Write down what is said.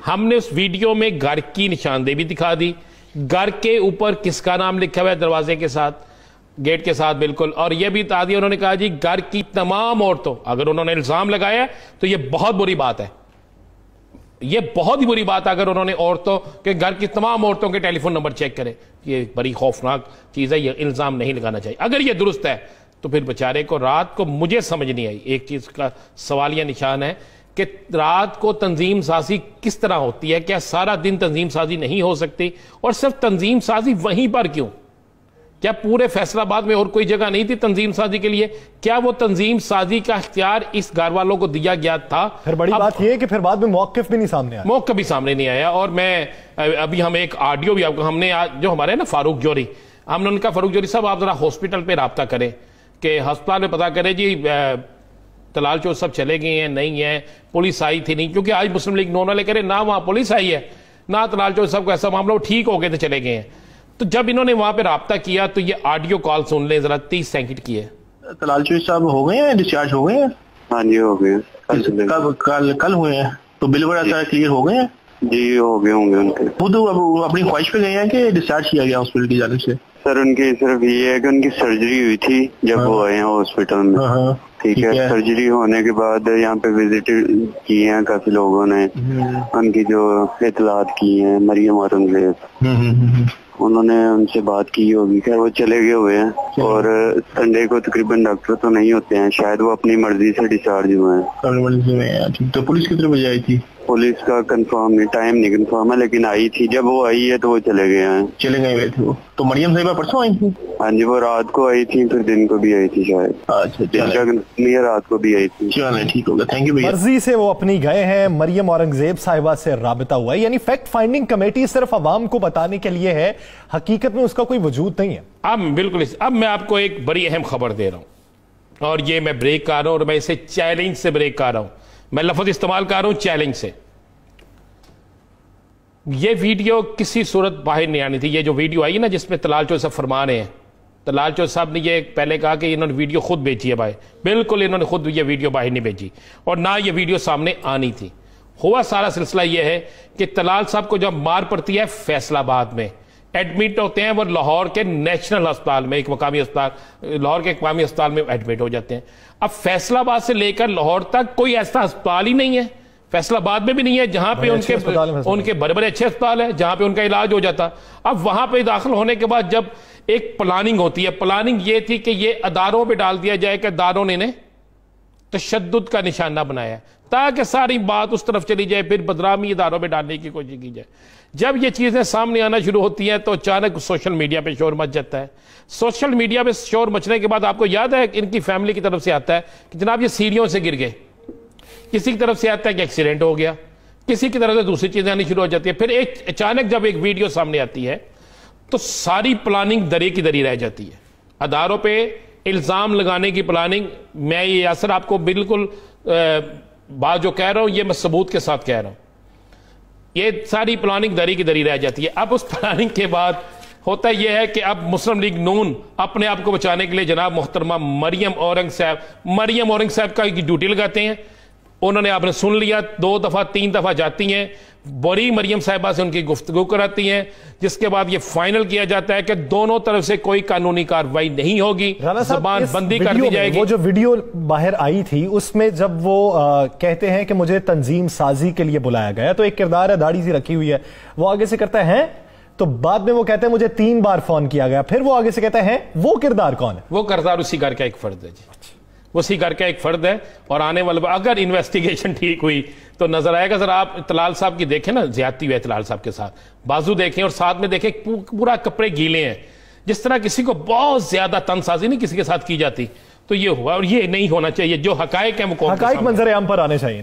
ہم نے اس ویڈیو میں گھر کی نشاندہی بھی دکھا دی, گھر کے اوپر کس کا نام لکھا ہوا ہے دروازے کے ساتھ, گیٹ کے ساتھ بالکل, اور یہ بھی بتا دیا انہوں نے کہا جی گھر کی تمام عورتوں, اگر انہوں نے الزام لگایا تو یہ بہت بری بات ہے, یہ بہت ہی بری بات ہے اگر انہوں نے عورتوں کے گھر کی تمام عورتوں کے ٹیلی فون نمبر چیک کرے, یہ بڑی خوفناک چیز ہے, یہ الزام نہیں لگانا چاہیے. اگر یہ درست ہے تو پھر بیچارے کو رات کو, مجھے سمجھ نہیں آئی, ایک چیز کا سوالیہ نشان ہے کہ رات کو تنظیم سازی کس طرح ہوتی ہے, کیا سارا دن تنظیم سازی نہیں ہو سکتی, اور صرف تنظیم سازی وہیں پر کیوں, کیا پورے فیصل آباد میں اور کوئی جگہ نہیں تھی تنظیم سازی کے لیے, کیا وہ تنظیم سازی کا اختیار اس گھر والوں کو دیا گیا تھا؟ پھر بڑی بات یہ ہے کہ پھر بعد میں موقف بھی نہیں سامنے آیا, موقف بھی سامنے نہیں آیا. اور میں ابھی ہم ایک آڈیو بھی آپ کو, ہم نے جو ہمارے نا فاروق جوہری, ہم نے ان کا فاروق جوہری صاحب آپ ذرا ہاسپٹل پہ رابطہ کریں کہ ہسپتال میں پتا کرے جی طلال چوہدری صاحب چلے گئے ہیں نہیں ہیں, پولیس آئی تھی نہیں, کیونکہ آج مسلم لیگ نون والے کرے نہ وہاں پولیس آئی ہے نہ طلال چوہدری صاحب کو ایسا معاملہ, وہ ٹھیک ہو گئے تھے چلے گئے ہیں. تو جب انہوں نے وہاں پہ رابطہ کیا تو یہ آڈیو کال سن لیں ذرا, 30 سیکنڈ کی ہے. طلال چوہدری صاحب ہو گئے ہیں, ڈسچارج ہو گئے ہیں؟ ہاں جی ہو گئے ہیں, کل ہوئے ہیں, تو بل وغیرہ کلیئر ہو گئے ہیں؟ جی ہو گئے ہوں گے ان کے. خود اپنی خواہش پہ گئے ہیں کہ ڈسچارج کیا گیا ہاسپٹل کی جانب سے؟ سر ان کی صرف یہ ہے کہ ان کی سرجری ہوئی تھی جب وہ آئے ہیں ہاسپٹل میں, ٹھیک ہے, سرجری ہونے کے بعد یہاں پہ وزٹ کی ہیں کافی لوگوں نے, ان کی جو اطلاعات کی ہیں, مریم اورنگزیب انہوں نے ان سے بات کی ہوگی, خیر وہ چلے گئے ہوئے ہیں, اور سنڈے کو تقریباً ڈاکٹر تو نہیں ہوتے ہیں, شاید وہ اپنی مرضی سے ڈسچارج ہوئے ہیں. تو پولیس کتنے بجے آئی تھی؟ پولیس کا کنفرم نہیں, ٹائم نہیں کنفرم ہے, لیکن آئی تھی, جب وہ آئی ہے تو وہ چلے گئے ہیں. چلے گئے تھے وہ, تو مریم صاحبہ پرسوں آئی تھی؟ ہاں جی, وہ رات کو آئی تھی, پھر دن کو بھی آئی تھی شاید. اچھا, رات کو بھی آئی تھی. چلیں ٹھیک ہوگا, تھینک یو. مرضی سے وہ اپنی گئے ہیں, مریم اورنگزیب صاحبہ سے رابطہ ہوا ہے, یعنی فیکٹ فائنڈنگ کمیٹی صرف عوام کو بتانے کے لیے ہے, حقیقت میں اس کا کوئی وجود نہیں ہے. اب بالکل, اب میں آپ کو ایک بڑی اہم خبر دے رہا ہوں, اور یہ میں بریک کر رہا ہوں, اور میں اسے چیلنج سے بریک کر رہا ہوں, میں لفظ استعمال کر رہا ہوں چیلنج سے. یہ ویڈیو کسی صورت باہر نہیں آنی تھی. یہ جو ویڈیو آئی نا جس میں طلال چوہدری صاحب فرما رہے ہیں, طلال چوہدری صاحب نے یہ پہلے کہا کہ انہوں نے ویڈیو خود بھیجی ہے باہر, بالکل انہوں نے خود یہ ویڈیو باہر نہیں بھیجی, اور نہ یہ ویڈیو سامنے آنی تھی. ہوا سارا سلسلہ یہ ہے کہ طلال صاحب کو جب مار پڑتی ہے فیصل آباد میں, ایڈمٹ ہوتے ہیں وہ لاہور کے نیشنل ہسپتال میں, ایک مقامی ہسپتال, لاہور کے مقامی ہسپتال میں ایڈمٹ ہو جاتے ہیں. اب فیصل آباد سے لے کر لاہور تک کوئی ایسا ہسپتال ہی نہیں ہے, فیصل آباد میں بھی نہیں ہے جہاں پہ ان کے بڑے بڑے اچھے ہسپتال ہیں جہاں پہ ان کا علاج ہو جاتا. اب وہاں پہ داخل ہونے کے بعد جب ایک پلاننگ ہوتی ہے, پلاننگ یہ تھی کہ یہ اداروں پہ ڈال دیا جائے کہ اداروں نے تشدد کا نشانہ بنایا تاکہ ساری بات اس طرف چلی جائے, پھر بدنامی اداروں پہ ڈالنے کی کوشش کی جائے. جب یہ چیزیں سامنے آنا شروع ہوتی ہیں تو اچانک سوشل میڈیا پہ شور مچ جاتا ہے. سوشل میڈیا پہ شور مچنے کے بعد آپ کو یاد ہے ان کی فیملی کی طرف سے آتا ہے کہ جناب یہ سیڑھیوں سے گر گئے, کسی کی طرف سے آتا ہے کہ ایکسیڈنٹ ہو گیا, کسی کی طرف سے دوسری چیزیں آنی شروع ہو جاتی ہے. پھر ایک اچانک جب ایک ویڈیو سامنے آتی ہے تو ساری پلاننگ دری کی دری رہ جاتی ہے. اداروں پہ الزام لگانے کی پلاننگ, میں یہ یاسر آپ کو بالکل بات جو کہہ رہا ہوں یہ میں ثبوت کے ساتھ کہہ رہا ہوں, یہ ساری پلاننگ دری کی دری رہ جاتی ہے. اب اس پلاننگ کے بعد ہوتا یہ ہے کہ اب مسلم لیگ نون اپنے آپ کو بچانے کے لیے جناب محترمہ مریم اورنگ صاحب کا ڈیوٹی لگاتے ہیں. انہوں نے آپ نے سن لیا, 2 دفعہ 3 دفعہ جاتی ہیں, بڑی مریم صاحبہ سے ان کی گفتگو کراتی ہیں, جس کے بعد یہ فائنل کیا جاتا ہے کہ دونوں طرف سے کوئی قانونی کارروائی نہیں ہوگی, زبان بندی کر دی جائے گی. وہ جو ویڈیو باہر آئی تھی اس میں جب وہ کہتے ہیں کہ مجھے تنظیم سازی کے لیے بلایا گیا, تو ایک کردار ہے, داڑھی سی رکھی ہوئی ہے, وہ آگے سے کرتا ہے تو بعد میں وہ کہتے ہیں مجھے 3 بار فون کیا گیا, پھر وہ آگے سے کہتا ہے وہ کردار کون ہے؟ وہ کردار اسی گھر کا ایک فرد ہے جی, اسی گھر کا ایک فرد ہے. اور آنے والے اگر انویسٹیگیشن ٹھیک ہوئی تو نظر آئے گا. ذرا آپ طلال صاحب کی دیکھیں نا, زیادتی ہوئی ہے طلال صاحب کے ساتھ, بازو دیکھیں اور ساتھ میں دیکھیں پورا کپڑے گیلے ہیں, جس طرح کسی کو بہت زیادہ تن سازی نہیں کسی کے ساتھ کی جاتی, تو یہ ہوا. اور یہ نہیں ہونا چاہیے, جو حقائق ہیں وہ حقائق منظر عام پر آنے چاہیے.